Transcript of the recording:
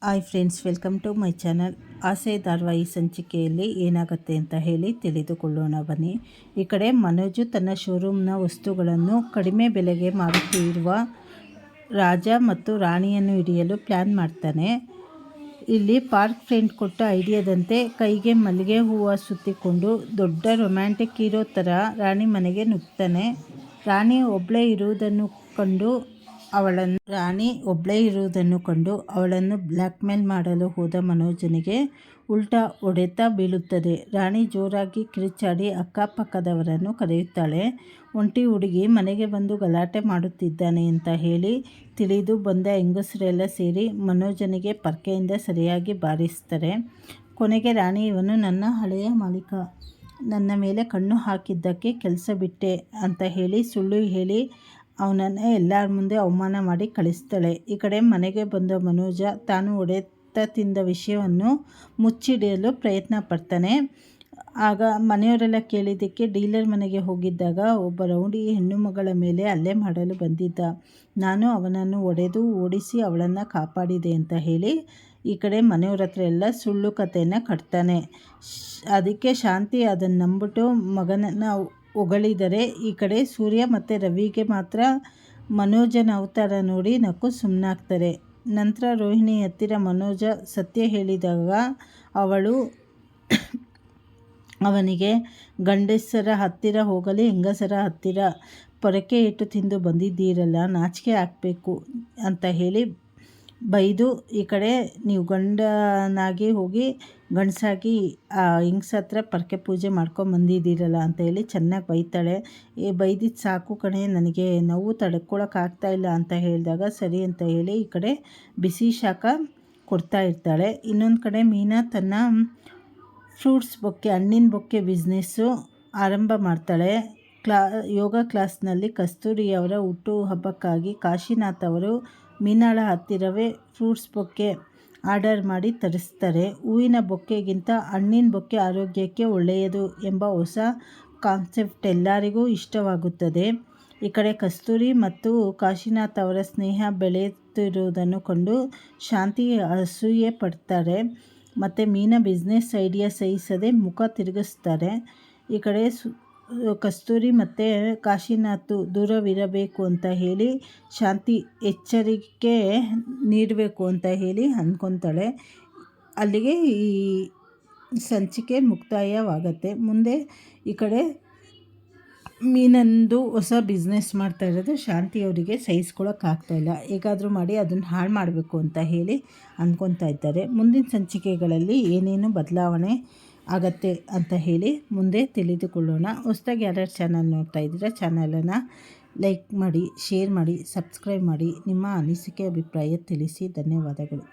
Hi friends, welcome to my channel. Aase ಧಾರಾವಾಹಿ ಸಂಚಿಕೆಯಲ್ಲಿ ಏನಾಗುತ್ತೆ ಅಂತ ಹೇಳಿ ತಿಳಿದುಕೊಳ್ಳೋಣ ಬನ್ನಿ. ಈ ಕಡೆ ಮನೋಜು ತನ್ನ ಶೋರೂಮ್ನ ವಸ್ತುಗಳನ್ನು ಕಡಿಮೆ ಬೆಲೆಗೆ ಮಾರುತ್ತಿರುವ ರಾಜ ಮತ್ತು ರಾಣಿಯನ್ನು ಹಿಡಿಯಲು ಪ್ಲ್ಯಾನ್ ಮಾಡ್ತಾನೆ. ಇಲ್ಲಿ ಪಾರ್ಕ್ ಫ್ರೆಂಡ್ ಕೊಟ್ಟ ಐಡಿಯಾದಂತೆ ಕೈಗೆ ಮಲ್ಲಿಗೆ ಹೂವು ಸುತ್ತಿಕೊಂಡು ದೊಡ್ಡ ರೊಮ್ಯಾಂಟಿಕ್ ಹೀರೋ ಥರ ರಾಣಿ ಮನೆಗೆ ನುಗ್ತಾನೆ. ರಾಣಿ ಒಬ್ಬಳೇ ಇರುವುದನ್ನು ಕಂಡು ಅವಳನ್ನು ಬ್ಲ್ಯಾಕ್ ಮೇಲ್ ಮಾಡಲು ಹೋದ ಮನೋಜನಿಗೆ ಉಲ್ಟಾ ಹೊಡೆತ ಬೀಳುತ್ತದೆ. ರಾಣಿ ಜೋರಾಗಿ ಕಿರುಚಾಡಿ ಅಕ್ಕಪಕ್ಕದವರನ್ನು ಕರೆಯುತ್ತಾಳೆ. ಒಂಟಿ ಹುಡುಗಿ ಮನೆಗೆ ಬಂದು ಗಲಾಟೆ ಮಾಡುತ್ತಿದ್ದಾನೆ ಅಂತ ಹೇಳಿ ತಿಳಿದು ಬಂದ ಹೆಂಗಸರೆಲ್ಲ ಸೇರಿ ಮನೋಜನಿಗೆ ಪರ್ಕೆಯಿಂದ ಸರಿಯಾಗಿ ಬಾರಿಸ್ತಾರೆ. ಕೊನೆಗೆ ರಾಣಿ, ಇವನು ನನ್ನ ಹಳೆಯ ಮಾಲೀಕ, ನನ್ನ ಮೇಲೆ ಕಣ್ಣು ಹಾಕಿದ್ದಕ್ಕೆ ಕೆಲಸ ಬಿಟ್ಟೆ ಅಂತ ಹೇಳಿ ಸುಳ್ಳು ಹೇಳಿ ಅವನನ್ನು ಎಲ್ಲರ ಮುಂದೆ ಅವಮಾನ ಮಾಡಿ ಕಳಿಸ್ತಾಳೆ. ಈ ಕಡೆ ಮನೆಗೆ ಬಂದ ಮನೋಜ ತಾನು ಹೊಡೆತ ತಿಂದ ವಿಷಯವನ್ನು ಮುಚ್ಚಿಡಲು ಪ್ರಯತ್ನ ಪಡ್ತಾನೆ. ಆಗ ಮನೆಯವರೆಲ್ಲ ಕೇಳಿದ್ದಕ್ಕೆ ಡೀಲರ್ ಮನೆಗೆ ಹೋಗಿದ್ದಾಗ ಒಬ್ಬ ರೌಡಿ ಹೆಣ್ಣು ಮಗಳ ಮೇಲೆ ಹಲ್ಲೆ ಮಾಡಲು ಬಂದಿದ್ದ, ನಾನು ಅವನನ್ನು ಹೊಡೆದು ಓಡಿಸಿ ಅವಳನ್ನು ಕಾಪಾಡಿದೆ ಅಂತ ಹೇಳಿ ಈ ಕಡೆ ಮನೆಯವ್ರ ಹತ್ರ ಎಲ್ಲ ಸುಳ್ಳು ಕಥೆಯನ್ನು ಕಟ್ತಾನೆ. ಅದಕ್ಕೆ ಶಾಂತಿ ಅದನ್ನು ನಂಬಿಟ್ಟು ಮಗನನ್ನು ಹೊಗಳಿದರೆ, ಈ ಕಡೆ ಸೂರ್ಯ ಮತ್ತು ರವಿಗೆ ಮಾತ್ರ ಮನೋಜನ ಅವತಾರ ನೋಡಿ ನಕ್ಕು ಸುಮ್ಮನಾಗ್ತಾರೆ. ನಂತರ ರೋಹಿಣಿ ಹತ್ತಿರ ಮನೋಜ ಸತ್ಯ ಹೇಳಿದಾಗ ಅವಳು ಅವನಿಗೆ ಗಂಡಸರ ಹತ್ತಿರ ಹೋಗಲಿ, ಹೆಂಗಸರ ಹತ್ತಿರ ಪೊರಕೆ ಇಟ್ಟು ತಿಂದು ಬಂದಿದ್ದೀರಲ್ಲ, ನಾಚಿಕೆ ಹಾಕಬೇಕು ಅಂತ ಹೇಳಿ ಬೈದು, ಈ ಕಡೆ ನೀವು ಗಂಡನಾಗಿ ಹೋಗಿ ಗಂಡಸಾಗಿ ಆ ಹೆಂಗಸ ಹತ್ರ ಪೊರಕೆ ಪೂಜೆ ಮಾಡ್ಕೊಂಬಂದಿದ್ದೀರಲ್ಲ ಅಂತ ಹೇಳಿ ಚೆನ್ನಾಗಿ ಬೈತಾಳೆ. ಬೈದಿದ್ದು ಸಾಕು ಕಣೆ, ನನಗೆ ನೋವು ತಡ್ಕೊಳಕ್ಕಾಗ್ತಾಯಿಲ್ಲ ಅಂತ ಹೇಳಿದಾಗ ಸರಿ ಅಂತ ಹೇಳಿ ಈ ಕಡೆ ಬಿಸಿ ಶಾಖ ಕೊಡ್ತಾ ಇರ್ತಾಳೆ. ಇನ್ನೊಂದು ಕಡೆ ಮೀನಾ ತನ್ನ ಫ್ರೂಟ್ಸ್ ಬೊಕ್ಕೆ, ಹಣ್ಣಿನ ಬೊಕ್ಕೆ ಬಿಸ್ನೆಸ್ಸು ಆರಂಭ ಮಾಡ್ತಾಳೆ. ಯೋಗ ಕ್ಲಾಸ್ನಲ್ಲಿ ಕಸ್ತೂರಿಯವರ ಹುಟ್ಟುಹಬ್ಬಕ್ಕಾಗಿ ಕಾಶಿನಾಥ್ ಅವರು ಮೀನಾಳ ಹತ್ತಿರವೇ ಫ್ರೂಟ್ಸ್ ಬೊಕ್ಕೆ ಆರ್ಡರ್ ಮಾಡಿ ತರಿಸ್ತಾರೆ. ಹೂವಿನ ಬೊಕ್ಕೆಗಿಂತ ಹಣ್ಣಿನ ಬೊಕ್ಕೆ ಆರೋಗ್ಯಕ್ಕೆ ಒಳ್ಳೆಯದು ಎಂಬ ಹೊಸ ಕಾನ್ಸೆಪ್ಟ್ ಎಲ್ಲರಿಗೂ ಇಷ್ಟವಾಗುತ್ತದೆ. ಈ ಕಡೆ ಕಸ್ತೂರಿ ಮತ್ತು ಕಾಶಿನಾಥ್ ಅವರ ಸ್ನೇಹ ಬೆಳೆಯುತ್ತಿರುವುದನ್ನು ಕಂಡು ಶಾಂತಿ ಅಸೂಯೆ ಪಡ್ತಾರೆ ಮತ್ತು ಮೀನಾ ಬಿಸ್ನೆಸ್ ಐಡಿಯಾ ಸಹಿಸದೆ ಮುಖ ತಿರುಗಿಸ್ತಾರೆ. ಈ ಕಡೆ ಕಸ್ತೂರಿ ಮತ್ತು ಕಾಶಿನಾಥ್ ದೂರವಿರಬೇಕು ಅಂತ ಹೇಳಿ ಶಾಂತಿ ಎಚ್ಚರಿಕೆ ನೀಡಬೇಕು ಅಂತ ಹೇಳಿ ಅಂದ್ಕೊತಾಳೆ. ಅಲ್ಲಿಗೆ ಈ ಸಂಚಿಕೆ ಮುಕ್ತಾಯವಾಗತ್ತೆ. ಮುಂದೆ ಈ ಕಡೆ ಮೀನಂದು ಹೊಸ ಬಿಸ್ನೆಸ್ ಮಾಡ್ತಾ ಇರೋದು ಶಾಂತಿಯವರಿಗೆ ಸಹಿಸ್ಕೊಳ್ಳೋಕ್ಕಾಗ್ತಾಯಿಲ್ಲ. ಹೇಗಾದರೂ ಮಾಡಿ ಅದನ್ನು ಹಾಳು ಮಾಡಬೇಕು ಅಂತ ಹೇಳಿ ಅಂದ್ಕೊತಾ ಇದ್ದಾರೆ. ಮುಂದಿನ ಸಂಚಿಕೆಗಳಲ್ಲಿ ಏನೇನು ಬದಲಾವಣೆ ಆಗತ್ತೆ ಅಂತ ಹೇಳಿ ಮುಂದೆ ತಿಳಿದುಕೊಳ್ಳೋಣ. ಹೊಸದಾಗಿ ಯಾರ್ಯಾರು ಚಾನಲ್ ನೋಡ್ತಾ ಇದ್ದೀರಾ ಚಾನಲನ್ನು ಲೈಕ್ ಮಾಡಿ, ಶೇರ್ ಮಾಡಿ, ಸಬ್ಸ್ಕ್ರೈಬ್ ಮಾಡಿ, ನಿಮ್ಮ ಅನಿಸಿಕೆ ಅಭಿಪ್ರಾಯ ತಿಳಿಸಿ. ಧನ್ಯವಾದಗಳು.